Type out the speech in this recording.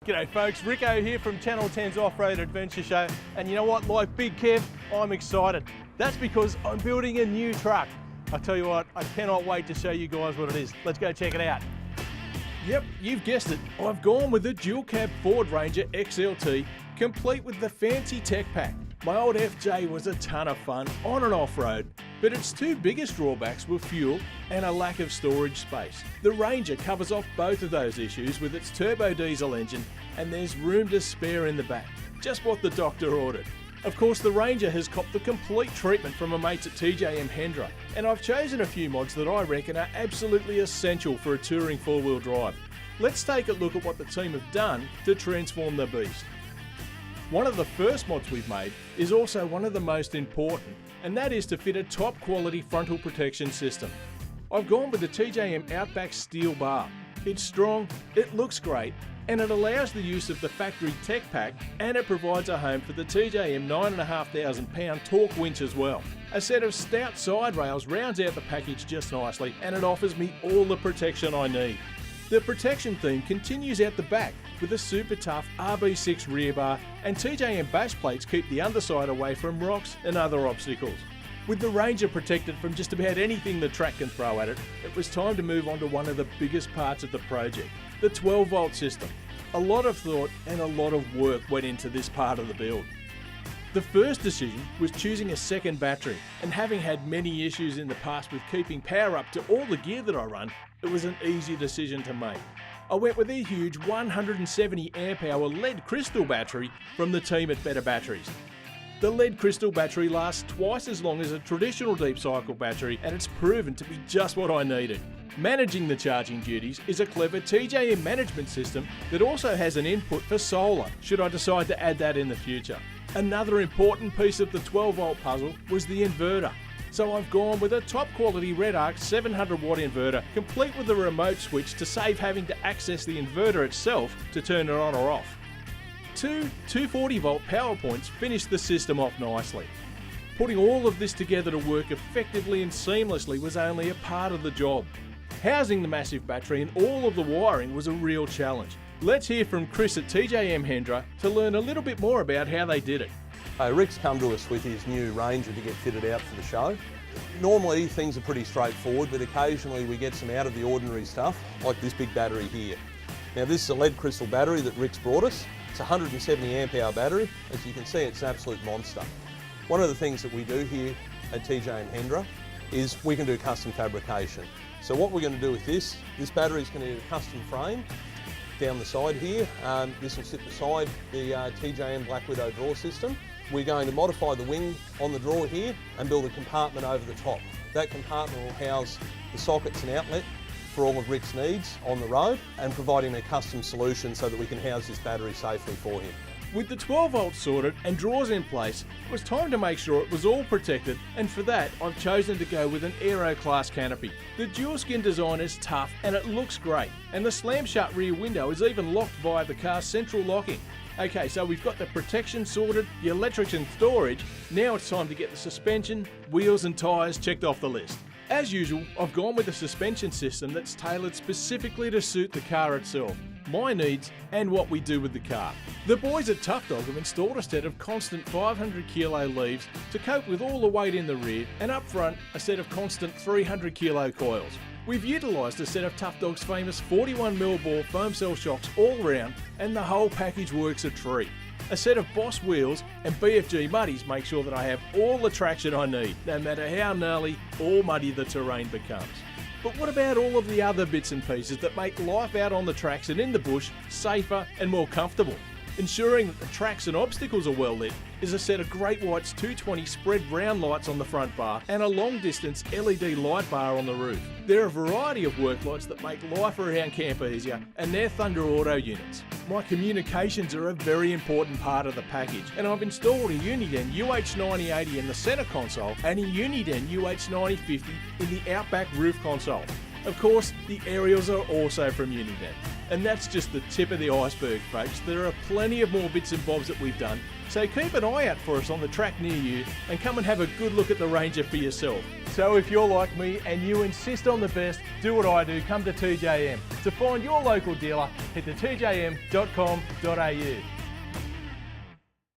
G'day folks, Rico here from Channel 10's Off-Road Adventure Show, and you know what, like Big Kev, I'm excited. That's because I'm building a new truck. I tell you what, I cannot wait to show you guys what it is. Let's go check it out. Yep, you've guessed it, I've gone with the dual cab Ford Ranger XLT, complete with the fancy tech pack. My old FJ was a ton of fun on and off-road, but its two biggest drawbacks were fuel and a lack of storage space. The Ranger covers off both of those issues with its turbo diesel engine, and there's room to spare in the back, just what the doctor ordered. Of course, the Ranger has copped the complete treatment from my mates at TJM Hendra, and I've chosen a few mods that I reckon are absolutely essential for a touring four-wheel drive. Let's take a look at what the team have done to transform the beast. One of the first mods we've made is also one of the most important, and that is to fit a top quality frontal protection system. I've gone with the TJM Outback steel bar. It's strong, it looks great, and it allows the use of the factory tech pack, and it provides a home for the TJM 9,500 pound torque winch as well. A set of stout side rails rounds out the package just nicely, and it offers me all the protection I need. The protection theme continues out the back with a super tough RB6 rear bar, and TJM bash plates keep the underside away from rocks and other obstacles. With the Ranger protected from just about anything the track can throw at it, it was time to move on to one of the biggest parts of the project, the 12-volt system. A lot of thought and a lot of work went into this part of the build. The first decision was choosing a second battery, and having had many issues in the past with keeping power up to all the gear that I run, it was an easy decision to make. I went with a huge 170 amp hour lead crystal battery from the team at Better Batteries. The lead crystal battery lasts twice as long as a traditional deep cycle battery, and it's proven to be just what I needed. Managing the charging duties is a clever TJM management system that also has an input for solar, should I decide to add that in the future. Another important piece of the 12-volt puzzle was the inverter. So I've gone with a top quality Red Arc 700 watt inverter, complete with a remote switch to save having to access the inverter itself to turn it on or off. Two 240 volt power points finished the system off nicely. Putting all of this together to work effectively and seamlessly was only a part of the job. Housing the massive battery and all of the wiring was a real challenge. Let's hear from Chris at TJM Hendra to learn a little bit more about how they did it. Rick's come to us with his new Ranger to get fitted out for the show. Normally things are pretty straightforward, but occasionally we get some out of the ordinary stuff, like this big battery here. Now this is a lead crystal battery that Rick's brought us. It's a 170 amp hour battery. As you can see, it's an absolute monster. One of the things that we do here at TJM Hendra is we can do custom fabrication. So what we're going to do with this battery is going to get a custom frame down the side here. This will sit beside the TJM Black Widow drawer system. We're going to modify the wing on the drawer here and build a compartment over the top. That compartment will house the sockets and outlet for all of Rick's needs on the road, and provide him a custom solution so that we can house this battery safely for him. With the 12 volts sorted and drawers in place, it was time to make sure it was all protected, and for that I've chosen to go with an Aero Class canopy. The dual skin design is tough and it looks great, and the slam shut rear window is even locked via the car's central locking. Okay, so we've got the protection sorted, the electrics and storage, now it's time to get the suspension, wheels and tyres checked off the list. As usual, I've gone with a suspension system that's tailored specifically to suit the car itself, my needs and what we do with the car. The boys at Tough Dog have installed a set of constant 500 kilo leaves to cope with all the weight in the rear, and up front a set of constant 300 kilo coils. We've utilised a set of Tough Dog's famous 41mm bore foam cell shocks all round, and the whole package works a treat. A set of Boss wheels and BFG muddies make sure that I have all the traction I need, no matter how gnarly or muddy the terrain becomes. But what about all of the other bits and pieces that make life out on the tracks and in the bush safer and more comfortable? Ensuring that the tracks and obstacles are well lit is a set of Great White's 220 spread round lights on the front bar and a long distance LED light bar on the roof. There are a variety of work lights that make life around camp easier, and they're Thunder Auto units. My communications are a very important part of the package, and I've installed a Uniden UH9080 in the centre console and a Uniden UH9050 in the Outback roof console. Of course, the aerials are also from Unibet. And that's just the tip of the iceberg, folks. There are plenty of more bits and bobs that we've done, so keep an eye out for us on the track near you and come and have a good look at the Ranger for yourself. So if you're like me and you insist on the best, do what I do, come to 2JM. To find your local dealer, head to 2jm.com.au.